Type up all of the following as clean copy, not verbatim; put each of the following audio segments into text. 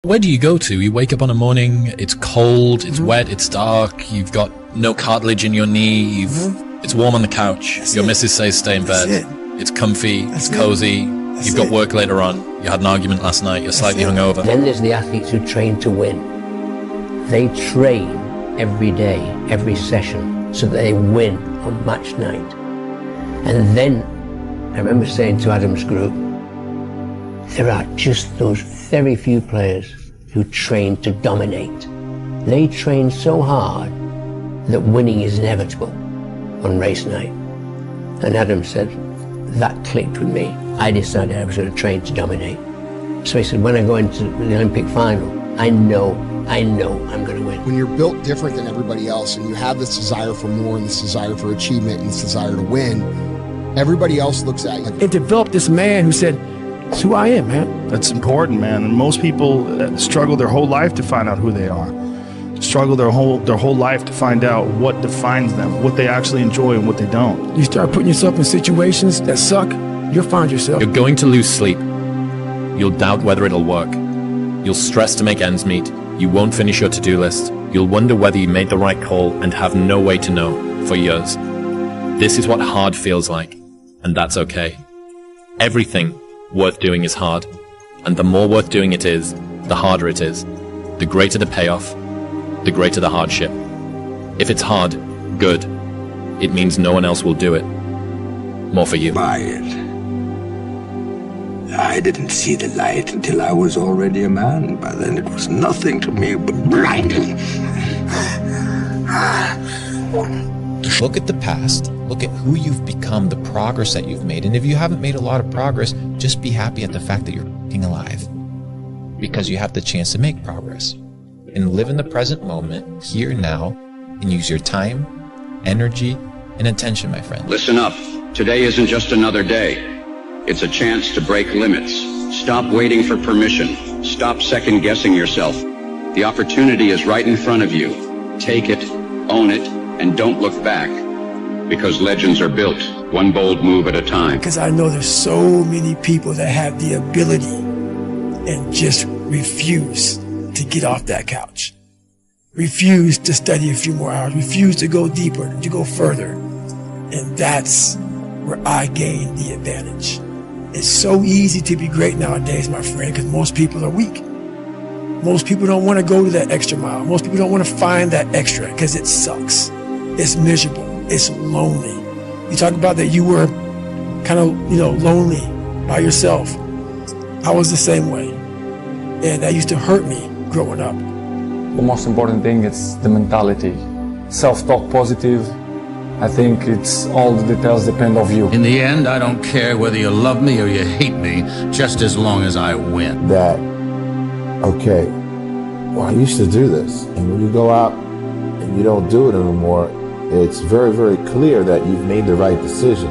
Where do you go to? You wake up on a morning, it's cold, it's wet, it's dark, you've got no cartilage in your knee, it's warm on the couch, your missus says stay in bed, it's comfy, it's cozy, you've got work later on, you had an argument last night, you're slightly hungover. Then there's the athletes who train to win. They train every day, every session, so that they win on match night. And then, I remember saying to Adam's group, there are just those very few players who train to dominate. They train so hard that winning is inevitable on race night. And Adam said, that clicked with me. I decided I was going to train to dominate. So he said, when I go into the Olympic final, I know I'm going to win. When you're built different than everybody else and you have this desire for more and this desire for achievement and this desire to win, everybody else looks at you. It developed this man who said, it's who I am, man. That's important, man. And most people struggle their whole life to find out who they are. Struggle their whole life to find out what defines them, what they actually enjoy and what they don't. You start putting yourself in situations that suck, you'll find yourself. You're going to lose sleep. You'll doubt whether it'll work. You'll stress to make ends meet. You won't finish your to-do list. You'll wonder whether you made the right call and have no way to know for years. This is what hard feels like, and that's okay. Everything worth doing is hard, and the more worth doing it is, the harder it is. The greater the payoff, the greater the hardship. If it's hard, good. It means no one else will do it. More for you. Buy it. I didn't see the light until I was already a man. By then it was nothing to me but blinding. Look at the past, look at who you've become, the progress that you've made. And if you haven't made a lot of progress, just be happy at the fact that you're alive. Because you have the chance to make progress. And live in the present moment, here now, and use your time, energy, and attention, my friend. Listen up. Today isn't just another day. It's a chance to break limits. Stop waiting for permission. Stop second-guessing yourself. The opportunity is right in front of you. Take it, own it, and don't look back, because legends are built one bold move at a time. Because I know there's so many people that have the ability and just refuse to get off that couch. Refuse to study a few more hours. Refuse to go deeper, to go further. And that's where I gain the advantage. It's so easy to be great nowadays, my friend, because most people are weak. Most people don't want to go to that extra mile. Most people don't want to find that extra because it sucks. It's miserable. It's lonely. You talk about that you were kind of, lonely by yourself. I was the same way. And that used to hurt me growing up. The most important thing is the mentality. Self-talk positive. I think it's all the details depend on you. In the end, I don't care whether you love me or you hate me, just as long as I win. That, okay, well, I used to do this. And when you go out and you don't do it anymore, it's very, very clear that you've made the right decision,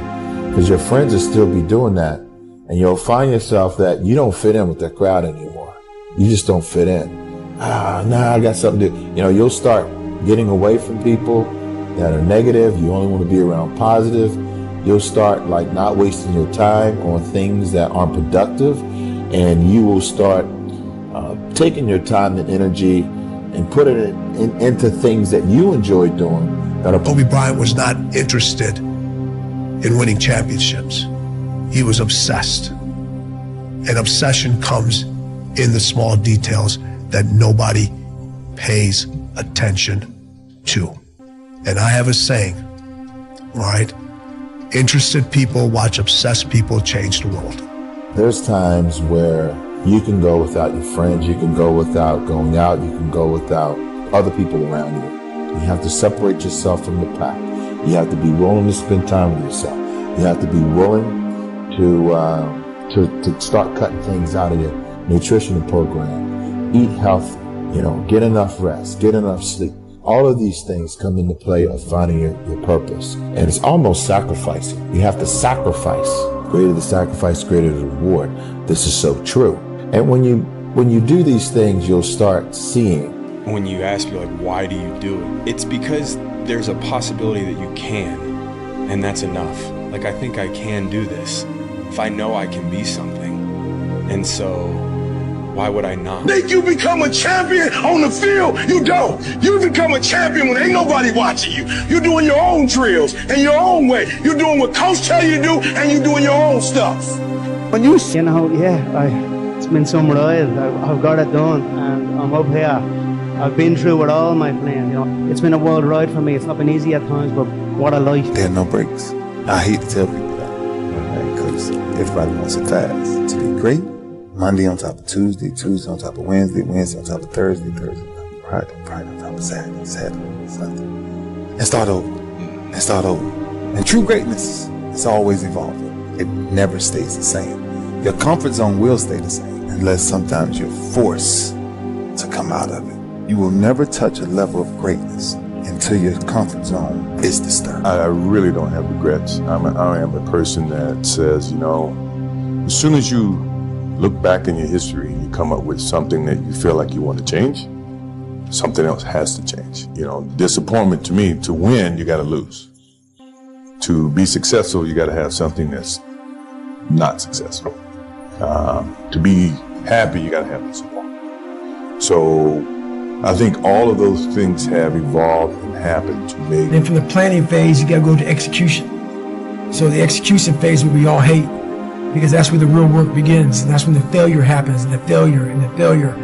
because your friends will still be doing that. And you'll find yourself that you don't fit in with that crowd anymore. You just don't fit in. I got something to, you'll start getting away from people that are negative. You only want to be around positive. You'll start not wasting your time on things that aren't productive, and you will start taking your time and energy and put it into things that you enjoy doing. Kobe Bryant was not interested in winning championships. He was obsessed. And obsession comes in the small details that nobody pays attention to. And I have a saying, all right? Interested people watch obsessed people change the world. There's times where you can go without your friends, you can go without going out, you can go without other people around you. You have to separate yourself from the pack. You have to be willing to spend time with yourself. You have to be willing to start cutting things out of your nutritional program. Eat healthy, get enough rest, get enough sleep. All of these things come into play of finding your purpose. And it's almost sacrificing. You have to sacrifice. Greater the sacrifice, greater the reward. This is so true. And when you do these things, you'll start seeing. When you ask me, why do you do it? It's because there's a possibility that you can, and that's enough. I think I can do this. If I know I can be something. And so Why would I not? Think you become a champion on the field? You don't. You become a champion when ain't nobody watching you. You're doing your own drills in your own way. You're doing what coach tell you to do, and you're doing your own stuff. When you know, it's been some ride. I've got it done, and I'm up here. I've been through it all, my friend. You know, it's been a wild ride for me. It's not been easy at times, but what a life. There are no breaks. I hate to tell people that, because everybody wants it fast. To be great, Monday on top of Tuesday, Tuesday on top of Wednesday, Wednesday on top of Thursday, Thursday on top of Friday, Friday on top of Saturday, Saturday on Sunday. And start over. And true greatness is always evolving. It never stays the same. Your comfort zone will stay the same unless sometimes you're forced to come out of it. You will never touch a level of greatness until your comfort zone is disturbed. I really don't have regrets. I am a person that says, as soon as you look back in your history and you come up with something that you feel like you want to change, something else has to change. Disappointment to me, to win, you got to lose. To be successful, you got to have something that's not successful. To be happy, you got to have disappointment. So I think all of those things have evolved and happened to make. Then from the planning phase, you got to go to execution. So the execution phase, we all hate, because that's where the real work begins, and that's when the failure happens, and the failure.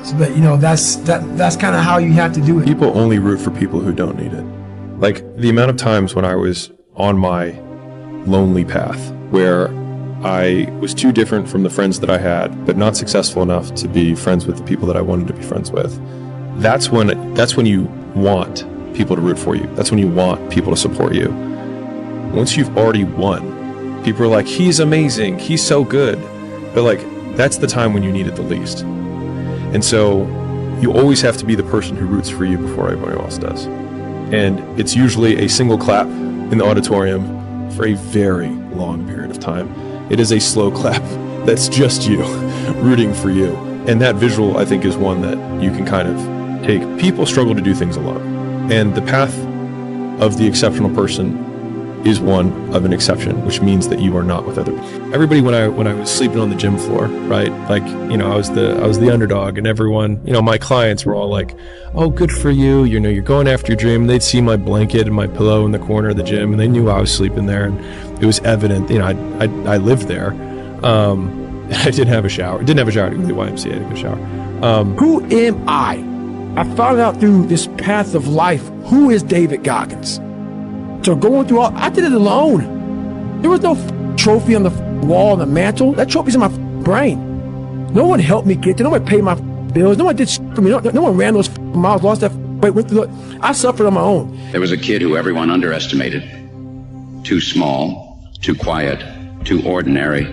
So, but that's kind of how you have to do it. People only root for people who don't need it. Like the amount of times when I was on my lonely path, where I was too different from the friends that I had, but not successful enough to be friends with the people that I wanted to be friends with. That's when you want people to root for you. That's when you want people to support you. Once you've already won, people are like, he's amazing, he's so good. But that's the time when you need it the least. And so you always have to be the person who roots for you before everybody else does. And it's usually a single clap in the auditorium for a very long period of time. It is a slow clap that's just you rooting for you. And that visual, I think, is one that you can kind of take. People struggle to do things alone. And the path of the exceptional person is one of an exception, which means that you are not with other people. Everybody, when I was sleeping on the gym floor, right? I was the underdog, and everyone, my clients were all like, oh, good for you. You're going after your dream. And they'd see my blanket and my pillow in the corner of the gym, and they knew I was sleeping there. And it was evident, I lived there. I didn't have a shower. Didn't have a shower to go to the YMCA. I didn't have a shower. Who am I? I found out through this path of life, who is David Goggins? So going through all, I did it alone. There was no trophy on the wall on the mantle. That trophy's in my brain. No one helped me get there. No one paid my bills. No one did for me. No one ran those miles, lost that weight, went through it. I suffered on my own. There was a kid who everyone underestimated. Too small, too quiet, too ordinary.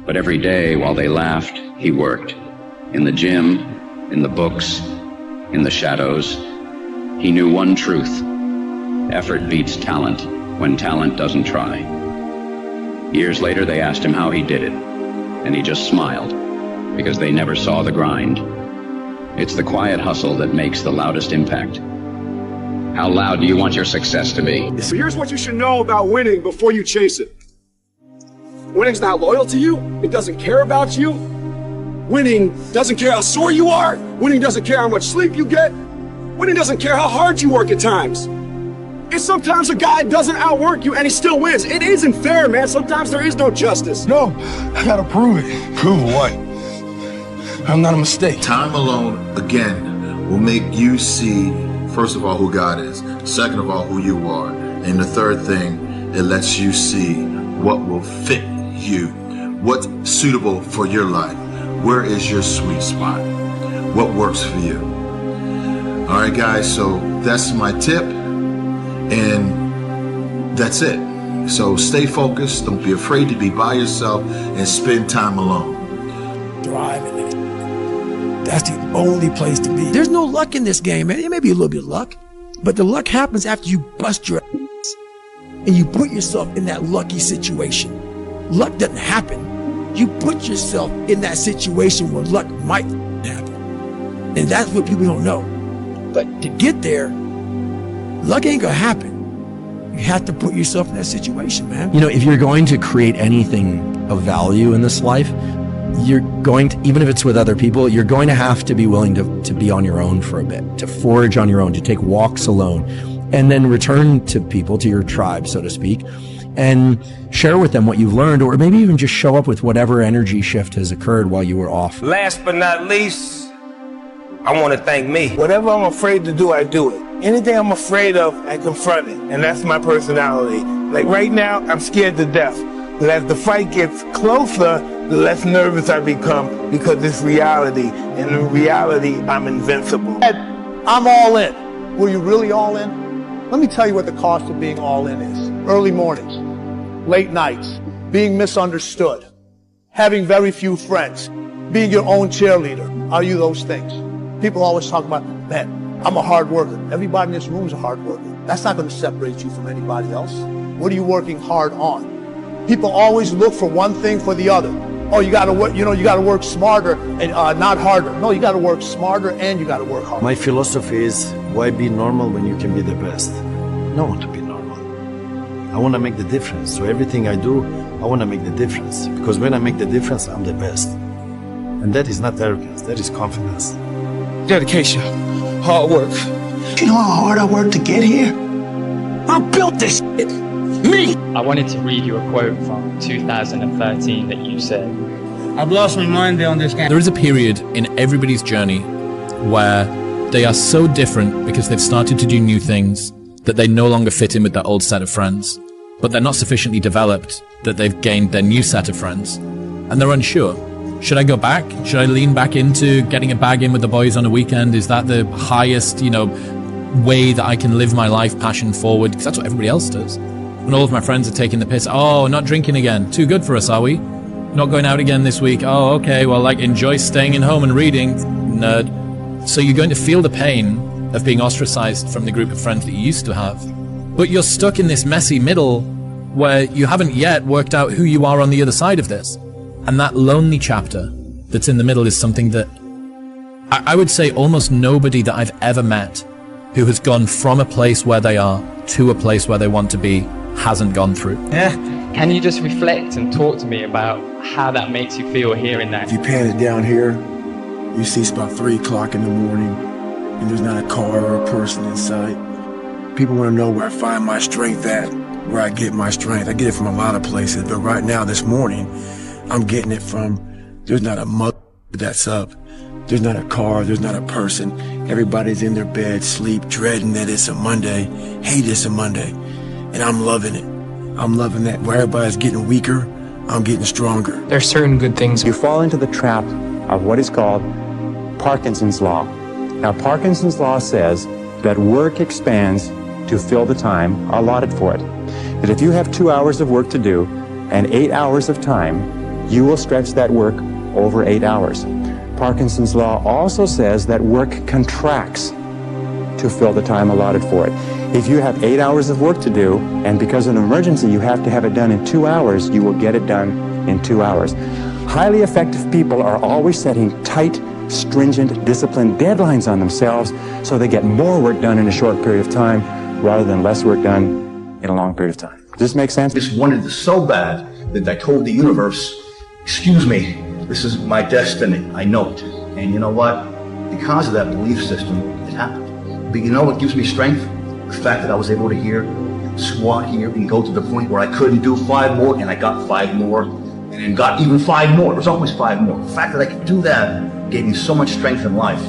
But every day while they laughed, he worked. In the gym, in the books, in the shadows. He knew one truth. Effort beats talent when talent doesn't try. Years later, they asked him how he did it, and he just smiled, because they never saw the grind. It's the quiet hustle that makes the loudest impact. How loud do you want your success to be? So here's what you should know about winning before you chase it. Winning's not loyal to you. It doesn't care about you. Winning doesn't care how sore you are. Winning doesn't care how much sleep you get. Winning doesn't care how hard you work at times. And sometimes a guy doesn't outwork you and he still wins. It isn't fair, man. Sometimes there is no justice. No, I gotta prove it. Prove what? I'm not a mistake. Time alone, again, will make you see, first of all, who God is. Second of all, who you are. And the third thing, it lets you see what will fit you. What's suitable for your life. Where is your sweet spot? What works for you? All right, guys, so that's my tip. And that's it. So stay focused. Don't be afraid to be by yourself and spend time alone. Thrive in it. That's the only place to be. There's no luck in this game, man. There may be a little bit of luck, but the luck happens after you bust your ass and you put yourself in that lucky situation. Luck doesn't happen. You put yourself in that situation where luck might happen. And that's what people don't know. But to get there, luck ain't gonna happen. You have to put yourself in that situation, man. If you're going to create anything of value in this life, you're going to, even if it's with other people, you're going to have to be willing to be on your own for a bit, to forage on your own, to take walks alone, and then return to people, to your tribe, so to speak, and share with them what you've learned, or maybe even just show up with whatever energy shift has occurred while you were off. Last but not least, I want to thank me. Whatever I'm afraid to do, I do it. Anything I'm afraid of, I confront it. And that's my personality. Like right now, I'm scared to death. But as the fight gets closer, the less nervous I become because it's reality. And in reality, I'm invincible. I'm all in. Were you really all in? Let me tell you what the cost of being all in is. Early mornings, late nights, being misunderstood, having very few friends, being your own cheerleader. Are you those things? People always talk about, man, I'm a hard worker. Everybody in this room is a hard worker. That's not going to separate you from anybody else. What are you working hard on? People always look for one thing for the other. Oh, you got to work, you got to work smarter and not harder. No, you got to work smarter and you got to work harder. My philosophy is, why be normal when you can be the best? No one to be normal. I want to make the difference. So everything I do, I want to make the difference. Because when I make the difference, I'm the best. And that is not arrogance, that is confidence. Dedication, hard work. You know how hard I worked to get here? I built this shit. Me! I wanted to read you a quote from 2013 that you said. I've lost my mind on this game. There is a period in everybody's journey where they are so different because they've started to do new things that they no longer fit in with their old set of friends, but they're not sufficiently developed that they've gained their new set of friends, and they're unsure. Should I go back? Should I lean back into getting a bag in with the boys on a weekend? Is that the highest, way that I can live my life passion forward? Because that's what everybody else does. When all of my friends are taking the piss, oh, not drinking again. Too good for us, are we? Not going out again this week. Oh, okay, well, enjoy staying in home and reading, nerd. So you're going to feel the pain of being ostracized from the group of friends that you used to have. But you're stuck in this messy middle where you haven't yet worked out who you are on the other side of this. And that lonely chapter that's in the middle is something that I would say almost nobody that I've ever met who has gone from a place where they are to a place where they want to be hasn't gone through. Yeah. Can you just reflect and talk to me about how that makes you feel hearing that? If you pan it down here, you see it's about 3 o'clock in the morning and there's not a car or a person in sight. People want to know where I find my strength at, where I get my strength. I get it from a lot of places, but right now, this morning, I'm getting it from, there's not a mother that's up. There's not a car, there's not a person. Everybody's in their bed, sleep, dreading that it's a Monday. Hate it's a Monday. And I'm loving it. I'm loving that. Where everybody's getting weaker, I'm getting stronger. There are certain good things. You fall into the trap of what is called Parkinson's Law. Now, Parkinson's Law says that work expands to fill the time allotted for it. That if you have 2 hours of work to do and 8 hours of time, you will stretch that work over 8 hours. Parkinson's Law also says that work contracts to fill the time allotted for it. If you have 8 hours of work to do, and because of an emergency you have to have it done in 2 hours, you will get it done in 2 hours. Highly effective people are always setting tight, stringent, disciplined deadlines on themselves so they get more work done in a short period of time rather than less work done in a long period of time. Does this make sense? I just wanted this so bad that I told the universe, excuse me, this is my destiny. I know it. And you know what? Because of that belief system, it happened. But you know what gives me strength? The fact that I was able to squat here and go to the point where I couldn't do 5 more, and I got 5 more, and then got even 5 more. It was always 5 more. The fact that I could do that gave me so much strength in life.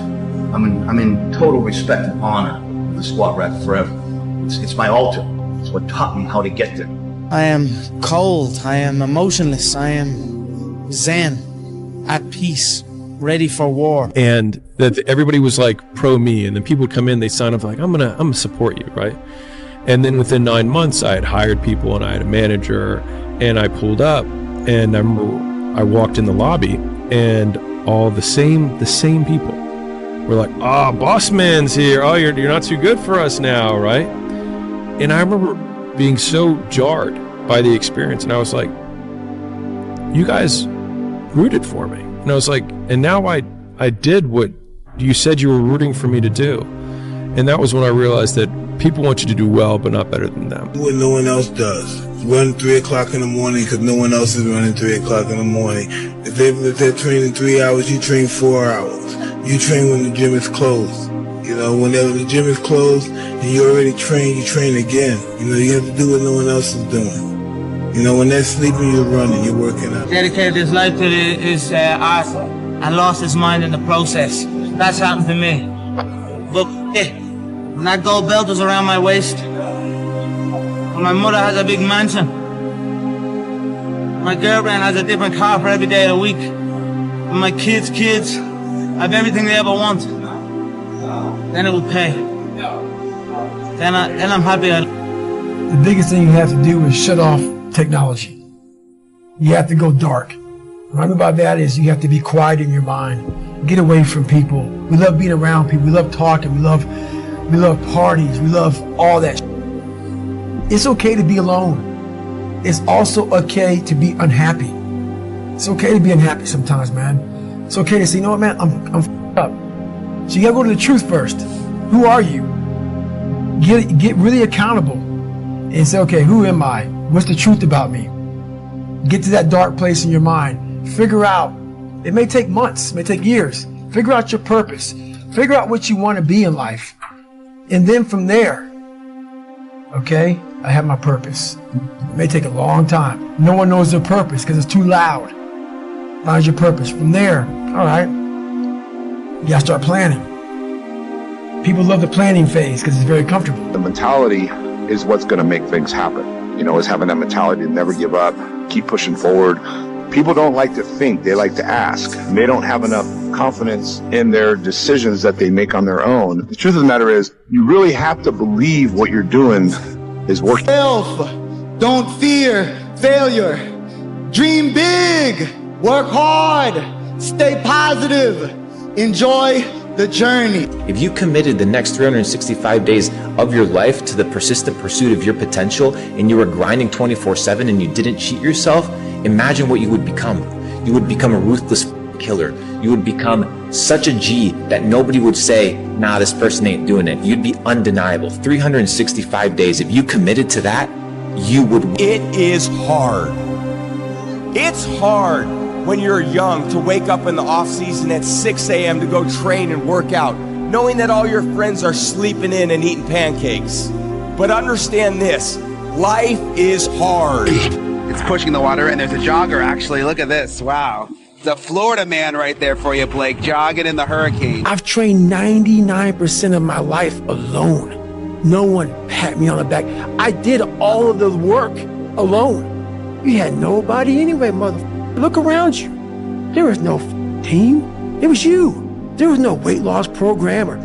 I'm in total respect and honor of the squat rack forever. It's my altar. It's what taught me how to get there. I am cold. I am emotionless. I am zen, at peace, ready for war. And that everybody was pro me, and then people would come in, they sign up I'm gonna support you, right? And then within 9 months, I had hired people and I had a manager, and I pulled up, and I remember I walked in the lobby, and all the same people were like, "Oh, boss man's here. Oh, you're not too good for us now, right?" And I remember being so jarred by the experience, and I was like, "You guys rooted for me," and I was like, "And now I did what you said you were rooting for me to do." And that was when I realized that people want you to do well, but not better than them. What no one else does. run 3 o'clock in the morning because no one else is running 3 o'clock in the morning. If they're training 3 hours, you train 4 hours. You train when the gym is closed. You know, whenever the gym is closed and you already trained, you train again. You know, you have to do what no one else is doing. You know, when they're sleeping, you're running, you're working out. Dedicated his life to his art and lost his mind in the process. That's happened to me. But when that gold belt was around my waist, and my mother has a big mansion, my girlfriend has a different car for every day of the week, and my kids have everything they ever want, then it will pay. Then I'm happy. The biggest thing you have to do is shut off technology. You have to go dark. What I mean by that is you have to be quiet in your mind. Get away from people. We love being around people. We love talking. We love parties. We love all that. It's okay to be alone. It's also okay to be unhappy. It's okay to be unhappy sometimes, man. It's okay to say, you know what, man, I'm up. So you gotta go to the truth first. Who are you? Get really accountable and say, okay, who am I? What's the truth about me? Get to that dark place in your mind. Figure out, it may take months, it may take years. Figure out your purpose. Figure out what you want to be in life. And then from there, okay, I have my purpose. It may take a long time. No one knows their purpose because it's too loud. Find your purpose. From there, all right, you gotta start planning. People love the planning phase because it's very comfortable. The mentality is what's going to make things happen. You know, is having that mentality to never give up, keep pushing forward. People don't like to think, they like to ask. And they don't have enough confidence in their decisions that they make on their own. The truth of the matter is, you really have to believe what you're doing is working. Don't fear failure. Dream big. Work hard. Stay positive. Enjoy the journey. If you committed the next 365 days of your life to the persistent pursuit of your potential and you were grinding 24/7 and you didn't cheat yourself, imagine what you would become. You would become a ruthless killer. You would become such a G that nobody would say, nah, this person ain't doing it. You'd be undeniable. 365 days, if you committed to that, you would. It is hard. It's hard when you're young to wake up in the off season at 6 a.m. to go train and work out, knowing that all your friends are sleeping in and eating pancakes. But understand this, life is hard. It's pushing the water, and there's a jogger, actually. Look at this. Wow. The Florida man right there for you, Blake, jogging in the hurricane. I've trained 99% of my life alone. No one pat me on the back. I did all of the work alone. You had nobody anyway, motherfucker. Look around you. There was no team. It was you. There was no weight loss program or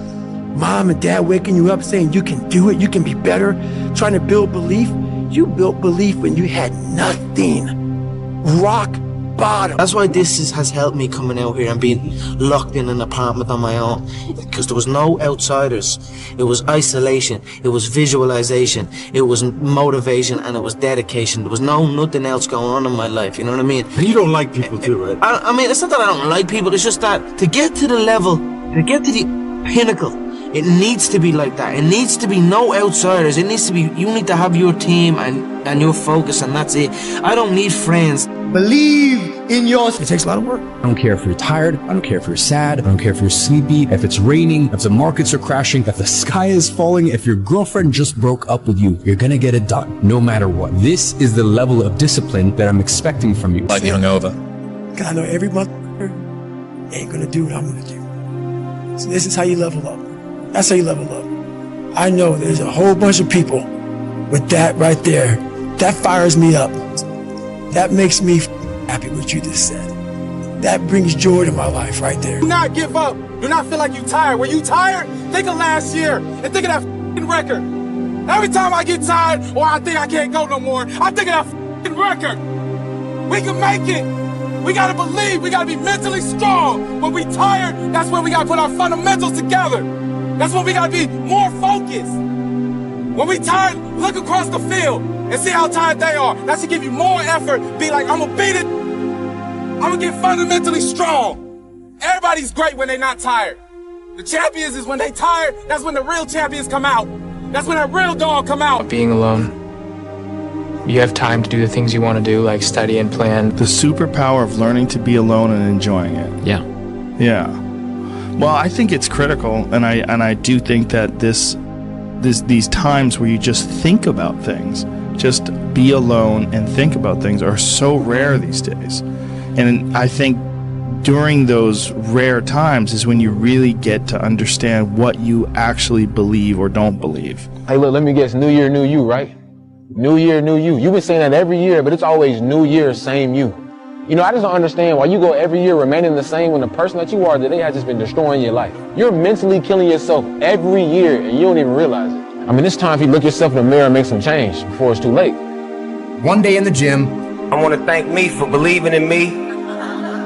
mom and dad waking you up saying you can do it, you can be better, trying to build belief. You built belief when you had nothing. Rock bottom. That's why this has helped me coming out here and being locked in an apartment on my own. Because there was no outsiders. It was isolation. It was visualization. It was motivation, and it was dedication. There was nothing else going on in my life. You know what I mean? And you don't like people too, right? I mean, it's not that I don't like people. It's just that to get to the level, to get to the pinnacle, it needs to be like that. It needs to be no outsiders. It needs to be, you need to have your team and your focus, and that's it. I don't need friends. Believe in yourself. It takes a lot of work. I don't care if you're tired. I don't care if you're sad. I don't care if you're sleepy, if it's raining, if the markets are crashing, if the sky is falling, if your girlfriend just broke up with you. You're gonna get it done, no matter what. This is the level of discipline that I'm expecting from you. Like hungover. Because I know every motherfucker ain't gonna do what I'm gonna do. So this is how you level up. That's how you level up. I know there's a whole bunch of people with that right there. That fires me up. That makes me happy what you just said. That brings joy to my life right there. Do not give up. Do not feel like you're tired. When you tired, think of last year and think of that record. Every time I get tired or I think I can't go no more, I think of that record. We can make it. We gotta believe. We gotta be mentally strong. When we tired, that's when we gotta put our fundamentals together. That's when we gotta be more focused. When we tired, look across the field and see how tired they are. That should give you more effort. Be like, I'm gonna beat it. I'm gonna get fundamentally strong. Everybody's great when they're not tired. The champions is when they tired, that's when the real champions come out. That's when that real dog come out. Being alone. You have time to do the things you want to do, like study and plan. The superpower of learning to be alone and enjoying it. Yeah. Yeah. Well, I think it's critical, and I do think that these times where you just think about things, just be alone and think about things, are so rare these days. And I think during those rare times is when you really get to understand what you actually believe or don't believe. Hey, look, let me guess. New year, new you, right? New year, new you. You've been saying that every year, but it's always new year, same you. You know, I just don't understand why you go every year remaining the same when the person that you are today has just been destroying your life. You're mentally killing yourself every year, and you don't even realize it. I mean, it's time for you to look yourself in the mirror and make some change before it's too late. One day in the gym, I want to thank me for believing in me.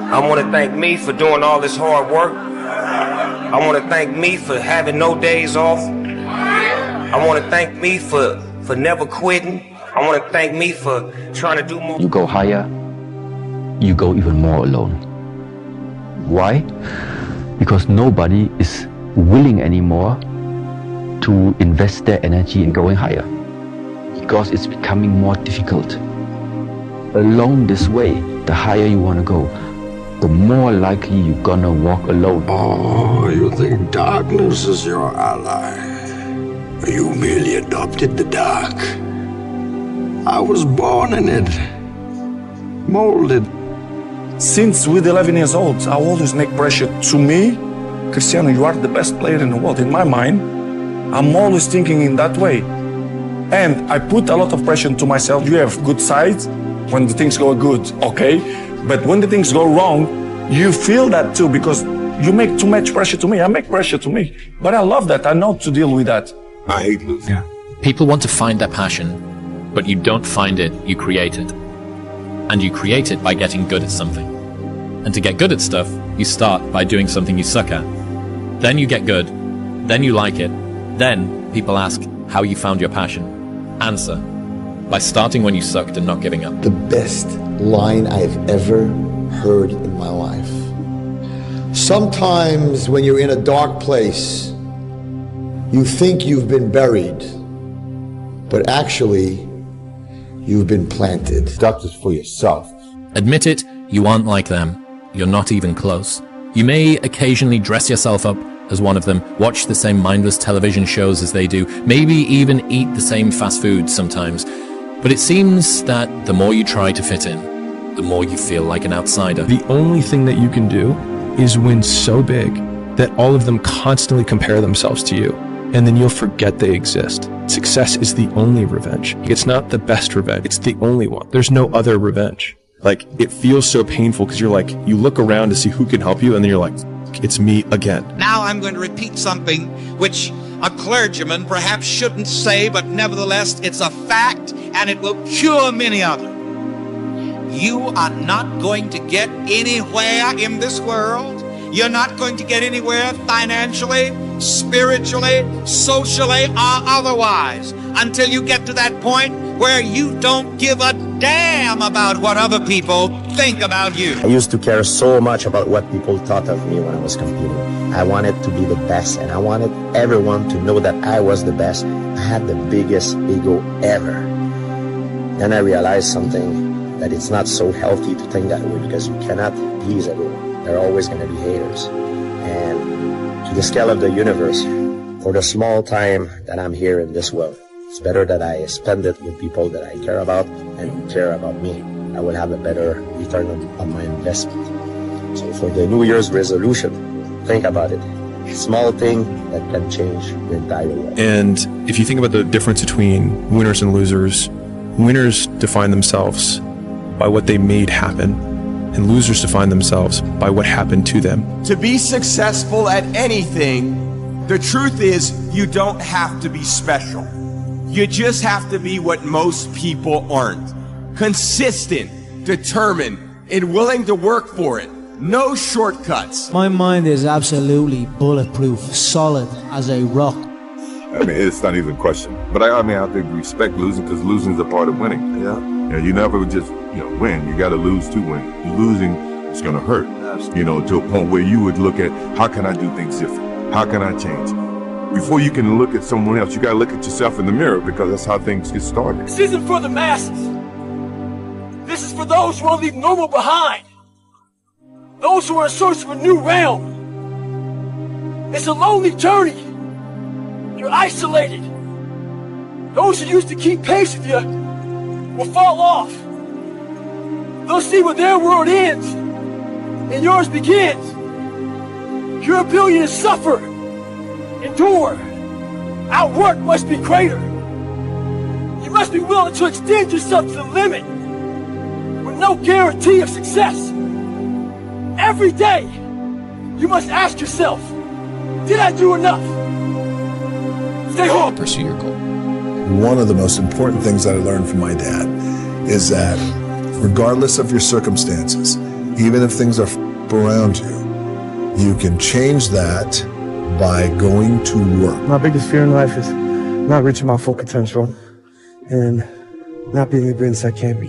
I want to thank me for doing all this hard work. I want to thank me for having no days off. I want to thank me for never quitting. I want to thank me for trying to do more. You go higher, you go even more alone. Why? Because nobody is willing anymore to invest their energy in going higher. Because it's becoming more difficult. Along this way, the higher you want to go, the more likely you're gonna walk alone. Oh, you think darkness is your ally? You merely adopted the dark. I was born in it, molded. Since with 11 years old, I always make pressure to me. Cristiano, you are the best player in the world. In my mind, I'm always thinking in that way. And I put a lot of pressure to myself. You have good sides when the things go good, okay? But when the things go wrong, you feel that too, because you make too much pressure to me. I make pressure to me. But I love that. I know to deal with that. I hate losing. Yeah. People want to find their passion, but you don't find it, you create it. And you create it by getting good at something. And to get good at stuff, you start by doing something you suck at. Then you get good. Then you like it. Then people ask how you found your passion. Answer: by starting when you sucked and not giving up. The best line I've ever heard in my life. Sometimes when you're in a dark place, you think you've been buried, but actually, you've been planted. Stop this for yourself. Admit it, you aren't like them. You're not even close. You may occasionally dress yourself up as one of them, watch the same mindless television shows as they do, maybe even eat the same fast food sometimes. But it seems that the more you try to fit in, the more you feel like an outsider. The only thing that you can do is win so big that all of them constantly compare themselves to you, and then you'll forget they exist. Success is the only revenge. It's not the best revenge, it's the only one. There's no other revenge. Like, it feels so painful because you're like, you look around to see who can help you, and then you're like, it's me again. Now I'm going to repeat something which a clergyman perhaps shouldn't say, but nevertheless it's a fact, and it will cure many others. You are not going to get anywhere in this world. You're not going to get anywhere financially, spiritually, socially, or otherwise until you get to that point where you don't give a damn about what other people think about you. I used to care so much about what people thought of me when I was competing. I wanted to be the best, and I wanted everyone to know that I was the best. I had the biggest ego ever. Then I realized something, that it's not so healthy to think that way, because you cannot please everyone. There are always going to be haters. And to the scale of the universe, for the small time that I'm here in this world, it's better that I spend it with people that I care about and who care about me. I will have a better return on my investment. So for the New Year's resolution, think about it. Small thing that can change the entire world. And if you think about the difference between winners and losers, winners define themselves by what they made happen, and losers define themselves by what happened to them. To be successful at anything, the truth is you don't have to be special. You just have to be what most people aren't. Consistent, determined, and willing to work for it. No shortcuts. My mind is absolutely bulletproof, solid as a rock. I mean, it's not even a question. But I have to respect losing, because losing is a part of winning. Yeah. You never just, win. You got to lose to win. Losing is going to hurt. To a point where you would look at, how can I do things different? How can I change? Before you can look at someone else, you gotta look at yourself in the mirror, because that's how things get started. This isn't for the masses. This is for those who want to leave normal behind. Those who are in search of a new realm. It's a lonely journey. You're isolated. Those who used to keep pace with you will fall off. They'll see where their world ends and yours begins. Your ability to suffer, endure, outwork must be greater. You must be willing to extend yourself to the limit with no guarantee of success. Every day, you must ask yourself, did I do enough? Stay home. Pursue your goal. One of the most important things that I learned from my dad is that regardless of your circumstances, even if things are around you, you can change that by going to work. My biggest fear in life is not reaching my full potential and not being the greatest I can be.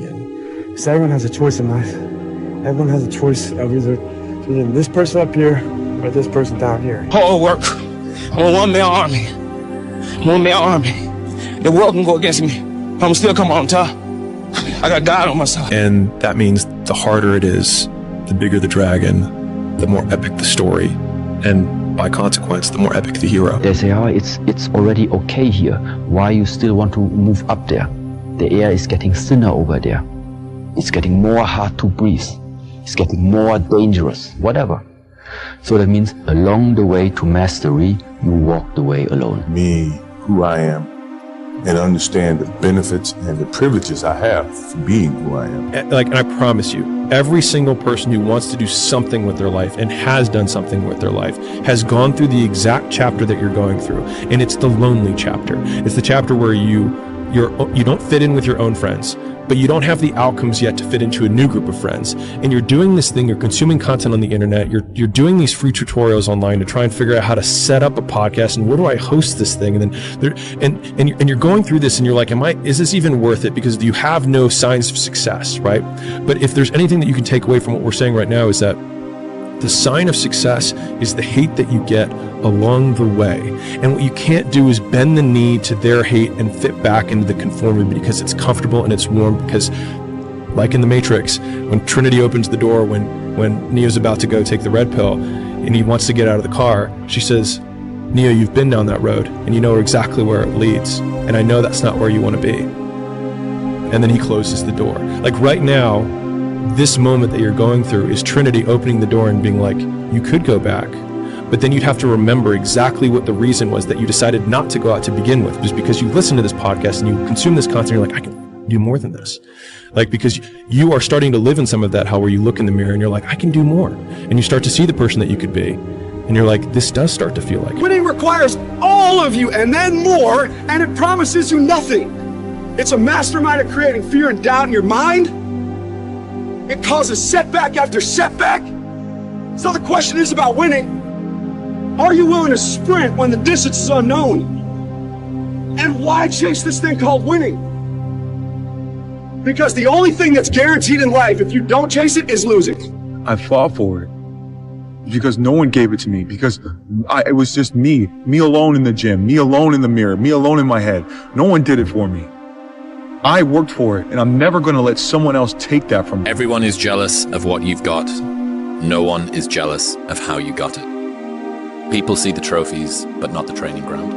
So everyone has a choice in life. Everyone has a choice of either this person up here or this person down here. Hard work. I'm a one-man army. One-man army. The world can go against me. I'm still come on top. I got God on my side. And that means the harder it is, the bigger the dragon, the more epic the story, and by consequence, the more epic the hero. They say, oh, it's already okay here. Why you still want to move up there? The air is getting thinner over there. It's getting more hard to breathe. It's getting more dangerous, whatever. So that means along the way to mastery, you walk the way alone. Me, who I am, and understand the benefits and the privileges I have for being who I am. And I promise you, every single person who wants to do something with their life and has done something with their life has gone through the exact chapter that you're going through. And it's the lonely chapter. It's the chapter where you don't fit in with your own friends, but you don't have the outcomes yet to fit into a new group of friends. And you're doing this thing, you're consuming content on the internet, you're doing these free tutorials online to try and figure out how to set up a podcast and where do I host this thing? And then you're going through this and you're like, is this even worth it? Because you have no signs of success, right? But if there's anything that you can take away from what we're saying right now is that the sign of success is the hate that you get along the way. And what you can't do is bend the knee to their hate and fit back into the conformity because it's comfortable and it's warm. Because like in the Matrix, when Trinity opens the door, when Neo's about to go take the red pill and he wants to get out of the car, she says, Neo, you've been down that road and you know exactly where it leads. And I know that's not where you want to be. And then he closes the door. Like right now, this moment that you're going through is Trinity opening the door and being like, you could go back, but then you'd have to remember exactly what the reason was that you decided not to go out to begin with. It was because you listen to this podcast and you consume this content, you're like, I can do more than this. Like, because you are starting to live in some of that hell where you look in the mirror and you're like, I can do more. And you start to see the person that you could be. And you're like, this does start to feel like it. Winning requires all of you and then more, and it promises you nothing. It's a mastermind of creating fear and doubt in your mind. It causes setback after setback. So the question is about winning. Are you willing to sprint when the distance is unknown? And why chase this thing called winning? Because the only thing that's guaranteed in life, if you don't chase it, is losing. I fought for it because no one gave it to me, because it was just me alone in the gym, me alone in the mirror, me alone in my head. No one did it for me. I worked for it, and I'm never going to let someone else take that from me. Everyone is jealous of what you've got. No one is jealous of how you got it. People see the trophies, but not the training ground.